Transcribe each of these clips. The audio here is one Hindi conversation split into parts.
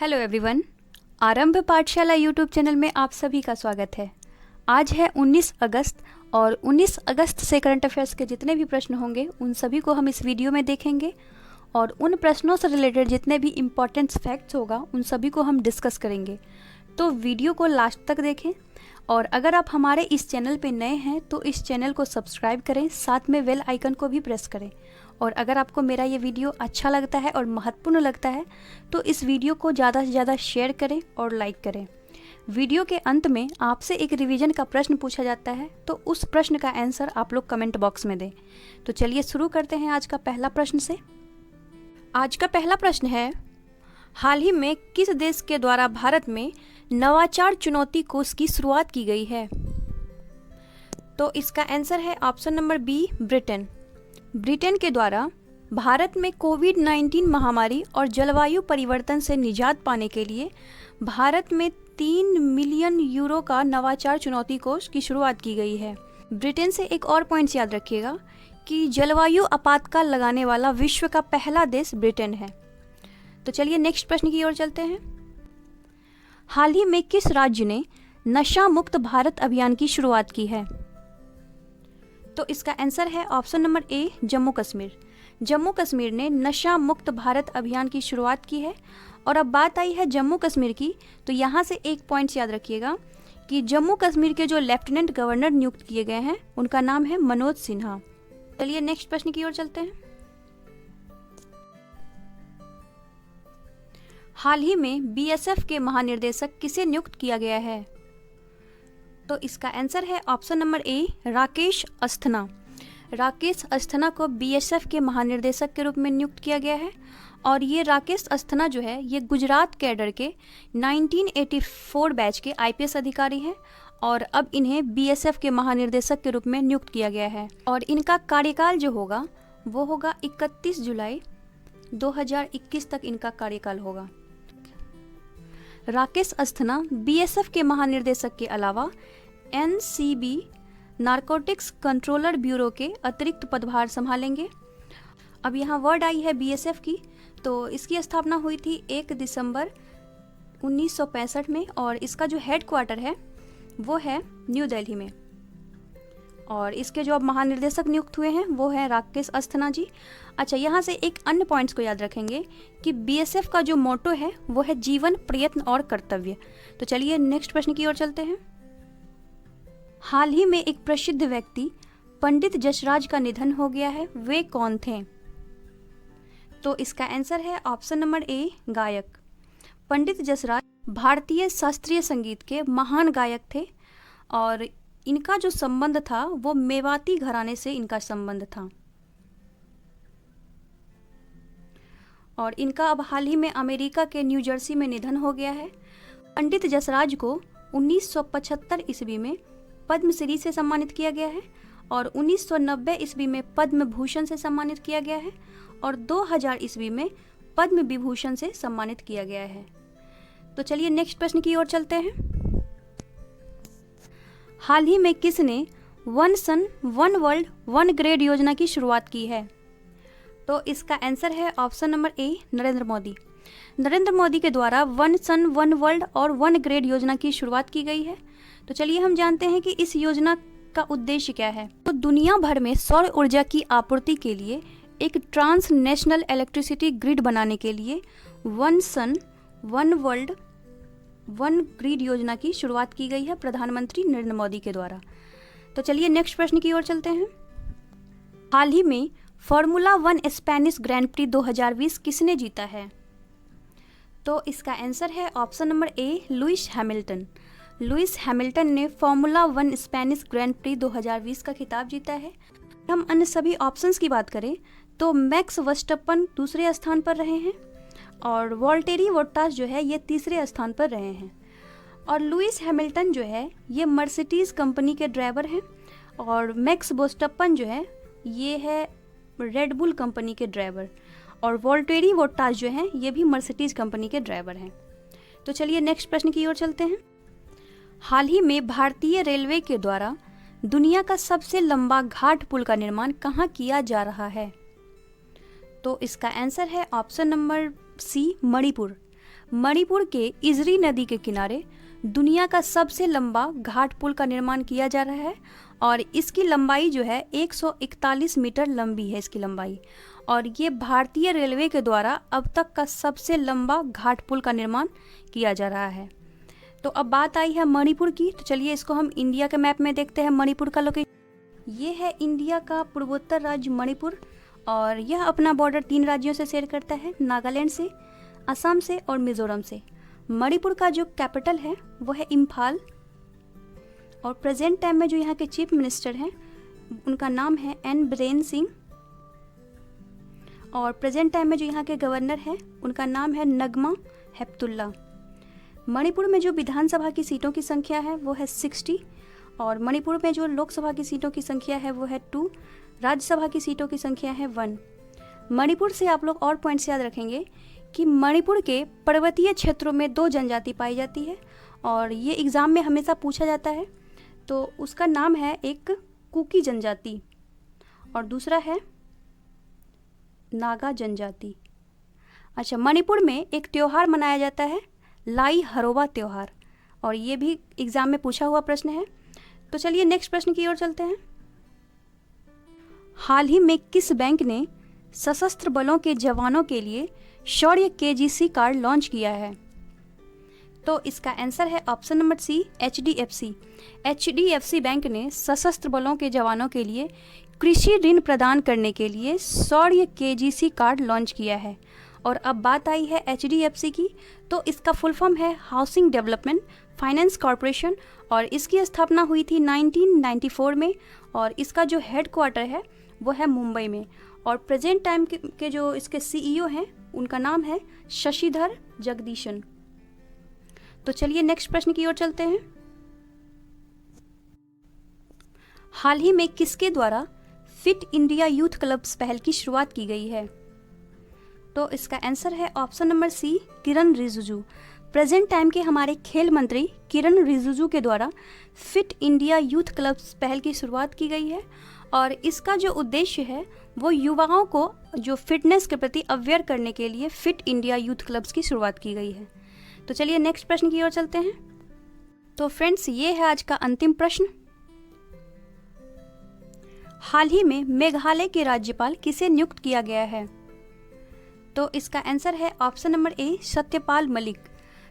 हेलो एवरीवन, आरंभ पाठशाला यूट्यूब चैनल में आप सभी का स्वागत है। आज है 19 अगस्त और 19 अगस्त से करंट अफेयर्स के जितने भी प्रश्न होंगे उन सभी को हम इस वीडियो में देखेंगे और उन प्रश्नों से रिलेटेड जितने भी इम्पॉर्टेंट फैक्ट्स होगा उन सभी को हम डिस्कस करेंगे। तो वीडियो को लास्ट तक देखें और अगर आप हमारे इस चैनल पे नए हैं तो इस चैनल को सब्सक्राइब करें, साथ में बेल आइकन को भी प्रेस करें। और अगर आपको मेरा ये वीडियो अच्छा लगता है और महत्वपूर्ण लगता है तो इस वीडियो को ज़्यादा से ज़्यादा शेयर करें और लाइक करें। वीडियो के अंत में आपसे एक रिवीजन का प्रश्न पूछा जाता है, तो उस प्रश्न का आंसर आप लोग कमेंट बॉक्स में दें। तो चलिए शुरू करते हैं आज का पहला प्रश्न से। आज का पहला प्रश्न है, हाल ही में किस देश के द्वारा भारत में नवाचार चुनौती कोष की शुरुआत की गई है? तो इसका आंसर है option number B, Britain. Britain के द्वारा भारत में कोविड-19 महामारी और जलवायु परिवर्तन से निजात पाने के लिए भारत में 3 मिलियन यूरो का नवाचार चुनौती कोष की शुरुआत की गई है। ब्रिटेन से एक और पॉइंट याद रखिएगा कि जलवायु आपातकाल लगाने वाला विश्व का पहला देश ब्रिटेन है। तो चलिए नेक्स्ट प्रश्न की ओर चलते हैं। हाल ही में किस राज्य ने नशा मुक्त भारत अभियान की शुरुआत की है? तो इसका आंसर है ऑप्शन नंबर ए, जम्मू कश्मीर। जम्मू कश्मीर ने नशा मुक्त भारत अभियान की शुरुआत की है। और अब बात आई है जम्मू कश्मीर की, तो यहाँ से एक पॉइंट याद रखिएगा कि जम्मू कश्मीर के जो लेफ्टिनेंट गवर्नर नियुक्त किए गए हैं उनका नाम है मनोज सिन्हा। चलिए नेक्स्ट प्रश्न की ओर चलते हैं। हाल ही में बीएसएफ के महानिर्देशक किसे नियुक्त किया गया है? तो इसका आंसर है option number A, Rakesh Asthana. Rakesh Asthana को बीएसएफ के महानिर्देशक के रूप में नियुक्त किया गया है। और ये राकेश अस्थना जो है ये गुजरात कैडर के 1984 बैच के आईपीएस अधिकारी हैं और अब इन्हें बीएसएफ के महानिर्देशक के रूप में नियुक्त किया गया है। और इनका कार्यकाल जो होगा वो होगा 31 जुलाई 2021 तक इनका कार्यकाल होगा। राकेश अस्थना बीएसएफ के महानिर्देशक के अलावा एनसीबी नारकोटिक्स कंट्रोलर ब्यूरो के अतिरिक्त पदभार संभालेंगे। अब यहाँ वर्ड आई है बीएसएफ की, तो इसकी स्थापना हुई थी 1 दिसंबर 1965 में और इसका जो हेड क्वार्टर है वो है न्यू दिल्ली में। और इसके जो अब महानिर्देशक नियुक्त हुए हैं वो है राकेश अस्थना जी। अच्छा, यहाँ से एक अन्य पॉइंट्स को याद रखेंगे कि बीएसएफ का जो मोटो है वो है जीवन, प्रयत्न और कर्तव्य। तो चलिए नेक्स्ट प्रश्न की ओर चलते हैं। हाल ही में एक प्रसिद्ध व्यक्ति पंडित जसराज का निधन हो गया है, वे कौन थे? तो इसका आंसर है ऑप्शन नंबर ए, गायक। पंडित जसराज भारतीय शास्त्रीय संगीत के महान गायक थे और इनका जो संबंध था वो मेवाती घराने से इनका संबंध था। और इनका अब हाल ही में अमेरिका के न्यू जर्सी में निधन हो गया है। पंडित जसराज को 1975 ईस्वी में पद्मश्री से सम्मानित किया गया है और 1990 ईस्वी में पद्म भूषण से सम्मानित किया गया है और 2000 ईस्वी में पद्म विभूषण से सम्मानित किया गया है। तो चलिए नेक्स्ट प्रश्न की ओर चलते हैं। हाल ही में किसने one sun one world one grade योजना की शुरुआत की है? तो इसका आंसर है ऑप्शन नंबर ए, नरेंद्र मोदी। नरेंद्र मोदी के द्वारा वन सन वन वर्ल्ड और वन ग्रेड योजना की शुरुआत की गई है। तो चलिए हम जानते हैं कि इस योजना का उद्देश्य क्या है। तो दुनिया भर में सौर ऊर्जा की आपूर्ति के लिए एक ट्रांस नेशनल इलेक्ट्रिसिटी ग्रिड बनाने के लिए one sun one world one grid योजना की शुरुआत की गई है प्रधानमंत्री नरेंद्र मोदी के द्वारा। तो चलिए नेक्स्ट प्रश्न की ओर चलते हैं। हाल ही में फार्मूला 1 स्पेनिश ग्रैंड प्री 2020 किसने जीता है? तो इसका आंसर है ऑप्शन नंबर ए, लुइस हैमिल्टन। लुइस हैमिल्टन ने फार्मूला 1 स्पेनिश ग्रैंड प्री 2020 का खिताब जीता है। हम अन्य सभी ऑप्शंस की बात करें तो मैक्स वर्स्टप्पन दूसरे स्थान पर रहे हैं और वॉल्टेरी बोट्टास जो है ये तीसरे स्थान पर रहे हैं। और लुइस हैमिल्टन जो है ये मर्सिडीज कंपनी के ड्राइवर हैं और मैक्स वर्स्टप्पन जो है ये है रेड बुल कंपनी के ड्राइवर और वॉल्टेरी बोट्टास जो हैं ये भी मर्सिडीज कंपनी के ड्राइवर हैं। तो चलिए नेक्स्ट प्रश्न की ओर चलते हैं। हाल ही में भारतीय रेलवे के द्वारा दुनिया का सबसे लंबा घाट पुल का निर्माण कहाँ किया जा रहा है? तो इसका आंसर है option number C, Manipur. Manipur के इजरी नदी के किनारे दुनिया का सबसे लंबा घाट पुल का निर्माण किया जा रहा है और इसकी लंबाई जो है 141 मीटर लंबी है इसकी लंबाई, और ये भारतीय रेलवे के द्वारा अब तक का सबसे लंबा घाट पुल का निर्माण किया जा रहा है। तो अब बात आई है मणिपुर की, तो चलिए इसको हम इंडिया के मैप में देखते हैं। मणिपुर का लोकेशन ये है इंडिया का पूर्वोत्तर राज्य मणिपुर, और यह अपना बॉर्डर 3 राज्यों से शेयर करता है, नागालैंड से, असम से और मिजोरम से। मणिपुर का जो कैपिटल है वो है इम्फाल, और प्रेजेंट टाइम में जो यहाँ के चीफ मिनिस्टर हैं उनका नाम है एन बीरेन सिंह, और प्रेजेंट टाइम में जो यहाँ के गवर्नर हैं उनका नाम है नगमा हेपतुल्ला। मणिपुर में जो विधानसभा की सीटों की संख्या है वो है 60, और मणिपुर में जो लोकसभा की सीटों की संख्या है वो है 2, राज्यसभा की सीटों की संख्या है 1। मणिपुर से आप लोग और पॉइंट्स याद रखेंगे कि मणिपुर के पर्वतीय क्षेत्रों में 2 जनजाति पाई जाती है, और ये एग्ज़ाम में हमेशा पूछा जाता है। तो उसका नाम है एक कुकी जनजाति और दूसरा है नागा जनजाति। अच्छा, मणिपुर में एक त्यौहार मनाया जाता है लाई हरोबा त्यौहार, और ये भी एग्ज़ाम में पूछा हुआ प्रश्न है। तो चलिए नेक्स्ट प्रश्न की ओर चलते हैं। हाल ही में किस बैंक ने सशस्त्र बलों के जवानों के लिए शौर्य केजीसी कार्ड लॉन्च किया है? तो इसका आंसर है option number C, HDFC। HDFC bank ने सशस्त्र बलों के जवानों के लिए कृषि ऋण प्रदान करने के लिए शौर्य केजीसी कार्ड लॉन्च किया है। और अब बात आई है HDFC की, तो इसका फुल फॉर्म है हाउसिंग डेवलपमेंट फाइनेंस कॉरपोरेशन, और इसकी स्थापना हुई थी 1994 में, और इसका जो हेड क्वार्टर है वो है मुंबई में, और प्रेजेंट टाइम के जो इसके CEO हैं उनका नाम है शशिधर जगदीशन। तो चलिए नेक्स्ट प्रश्न की ओर चलते हैं। हाल ही में किसके द्वारा फिट इंडिया यूथ क्लब्स पहल की शुरुआत की गई है? तो इसका आंसर है ऑप्शन नंबर सी, किरण रिजिजू। प्रेजेंट टाइम के हमारे खेल मंत्री किरण रिजिजू के द्वारा फिट इंडिया यूथ क्लब्स पहल की शुरुआत की गई है, और इसका जो उद्देश्य है वो युवाओं को जो फिटनेस के प्रति अवेयर करने के लिए फिट इंडिया यूथ क्लब्स की शुरुआत की गई है। तो चलिए नेक्स्ट प्रश्न की ओर चलते हैं। तो फ्रेंड्स, ये है आज का अंतिम प्रश्न। हाल ही में मेघालय के राज्यपाल किसे नियुक्त किया गया है? तो इसका आंसर है ऑप्शन नंबर ए, सत्यपाल मलिक।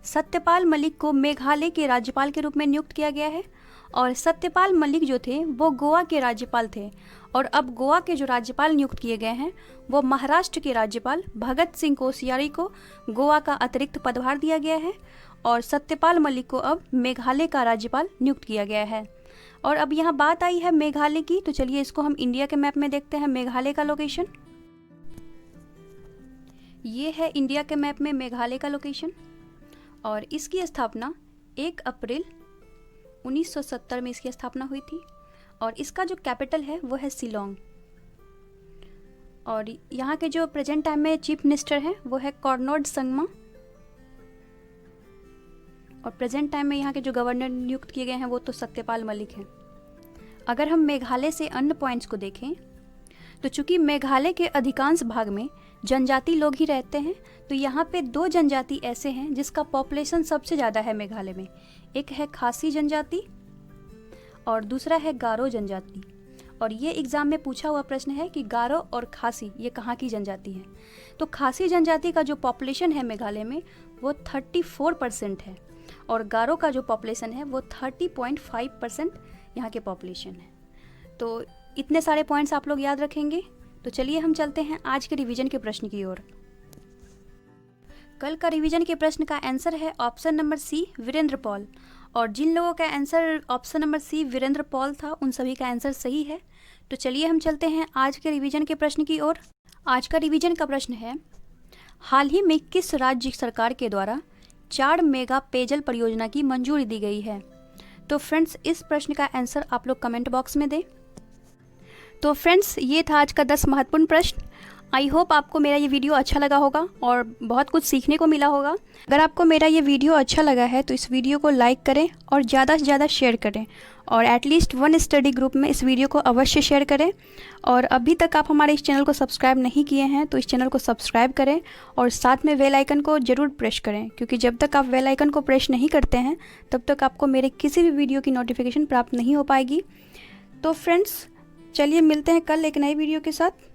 सत्यपाल मलिक को मेघालय के राज्यपाल के रूप में नियुक्त किया गया है, और सत्यपाल मलिक जो थे वो गोवा के राज्यपाल थे, और अब गोवा के जो राज्यपाल नियुक्त किए गए हैं वो महाराष्ट्र के राज्यपाल भगत सिंह कोश्यारी को गोवा का अतिरिक्त पदभार दिया गया है, और सत्यपाल मलिक को अब मेघालय का राज्यपाल नियुक्त किया गया है। और अब यहाँ बात आई है मेघालय की, तो चलिए इसको हम इंडिया के मैप में देखते हैं। मेघालय का लोकेशन ये है इंडिया के मैप में मेघालय का लोकेशन, और इसकी स्थापना 1 अप्रैल 1970 में इसकी स्थापना हुई थी, और इसका जो कैपिटल है वो है शिलोंग, और यहाँ के जो प्रेजेंट टाइम में चीफ मिनिस्टर हैं वो है कॉर्नोड संगमा, और प्रेजेंट टाइम में यहाँ के जो गवर्नर नियुक्त किए गए हैं वो तो सत्यपाल मलिक हैं। अगर हम मेघालय से अन्य पॉइंट्स को देखें तो चूंकि मेघालय के अधिकांश भाग में जनजाति लोग ही रहते हैं, तो यहाँ पे 2 जनजाति ऐसे हैं जिसका पॉपुलेशन सबसे ज़्यादा है मेघालय में। एक है खासी जनजाति और दूसरा है गारो जनजाति। और ये एग्ज़ाम में पूछा हुआ प्रश्न है कि गारो और खासी ये कहाँ की जनजाति है। तो खासी जनजाति का जो पॉपुलेशन है मेघालय में वो 34% है, और गारो का जो पॉपुलेशन है वो 30.5% यहाँ के पॉपुलेशन है। तो इतने सारे पॉइंट्स आप लोग याद रखेंगे। तो चलिए हम चलते हैं आज के रिवीजन के प्रश्न की ओर। कल का रिवीजन के प्रश्न का आंसर है option number C, Virendra Paul, और जिन लोगों का answer option number C Virendra Paul था उन सभी का आंसर सही है। तो चलिए हम चलते हैं आज के रिवीजन के प्रश्न की ओर। आज का रिवीजन का प्रश्न है, हाल ही में किस राज्य सरकार के द्वारा 4 मेगा पेयजल परियोजना की मंजूरी दी गई है? तो फ्रेंड्स, इस प्रश्न का आंसर आप लोग कमेंट बॉक्स में दें। तो फ्रेंड्स, ये था आज का 10 महत्वपूर्ण प्रश्न। आई होप आपको मेरा ये वीडियो अच्छा लगा होगा और बहुत कुछ सीखने को मिला होगा। अगर आपको मेरा ये वीडियो अच्छा लगा है तो इस वीडियो को लाइक करें और ज़्यादा से ज़्यादा शेयर करें और एटलीस्ट वन स्टडी ग्रुप में इस वीडियो को अवश्य शेयर करें। और अभी तक आप हमारे इस चैनल को सब्सक्राइब नहीं किए हैं तो इस चैनल को सब्सक्राइब करें और साथ में बेल आइकन को ज़रूर प्रेस करें, क्योंकि जब तक आप बेल आइकन को प्रेस नहीं करते हैं तब तक आपको मेरे किसी भी वीडियो की नोटिफिकेशन प्राप्त नहीं हो पाएगी। तो फ्रेंड्स, चलिए मिलते हैं कल एक नई वीडियो के साथ।